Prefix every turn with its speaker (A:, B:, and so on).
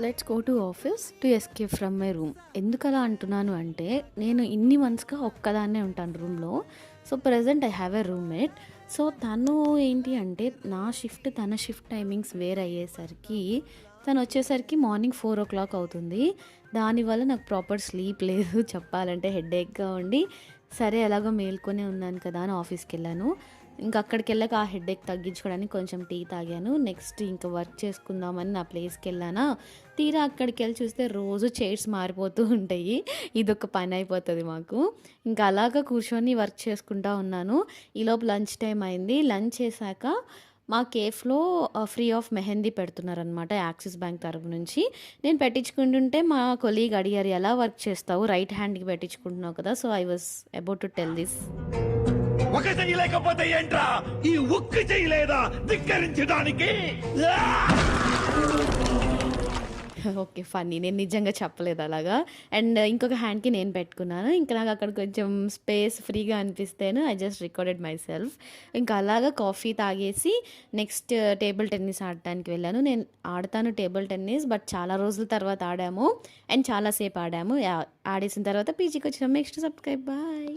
A: Let's go to office to escape from my room. ఎందుకలా అంటున్నాను అంటే, నేను ఇన్ని మంత్స్‌గా ఒక్కదాన్నే ఉంటాను రూమ్‌లో. So, present I have a roommate. So, తను ఏంటి అంటే, నా షిఫ్ట్, తన షిఫ్ట్ టైమింగ్స్ వేరయ్యేసరికి, తనొచ్చేసరికి మార్నింగ్ 4:00 అవుతుంది. దానివల్ల నాకు ప్రాపర్ స్లీప్ లేదు చెప్పాలంటే హెడేక్‌గా ఉండి, సరే ఎలాగో మేల్కొనే ఉన్నాను కదా అని ఆఫీస్‌కెళ్ళాను. ఇంక అక్కడికెళ్ళాక ఆ హెడేక్ తగ్గించుకోవడానికి కొంచెం టీ తాగాను. నెక్స్ట్ ఇంక వర్క్ చేసుకుందామని నా ప్లేస్‌కెళ్ళానా, తీరా అక్కడికెళ్ళి చూస్తే రోజు చైర్స్ మారిపోతూ ఉంటాయి. ఇదొక పనయిపోతది మాకు. ఇంకా అలాగా కూర్చొని వర్క్ చేసుకుంటా ఉన్నాను. ఈలోపు లంచ్ టైమ్ అయింది. లంచ్ చేశాక మా కేఫ్‌లో ఫ్రీ ఆఫ్ మెహందీ పెడుతున్నారనమాట యాక్సిస్ బ్యాంక్ తరపు నుంచి. నేను పెట్టించుకుంటుంటే మా కొలీగ్ అడిగారు, "ఎలా వర్క్ చేస్తావు? రైట్ హ్యాండ్‌కి పెట్టించుకుంటున్నావు కదా!" So, I was about to tell this.
B: ఒక చెయ్యి లేకపోతే ఏంట్రా ఈ ఉక్కు చేయలేదా ధిక్కరించడానికి?
A: ఓకే. ఫన్నీ. నేను నిజంగా చెప్పలేదు అలాగా. అండ్ ఇంకొక హ్యాండ్‌కి నేను పెట్టుకున్నాను. ఇంకా నాకు అక్కడ కొంచెం స్పేస్ ఫ్రీగా అనిపిస్తేను I just recorded myself. ఇంకా అలాగా కాఫీ తాగేసి నెక్స్ట్ టేబుల్ టెన్నిస్ ఆడటానికి వెళ్ళాను. నేను ఆడతాను టేబుల్ టెన్నిస్. బట్ చాలా రోజుల తర్వాత ఆడాము. అండ్ చాలా సేపు ఆడాము. ఆడేసిన తర్వాత పీజీకొచ్చాము. Next subscribe. బాయ్.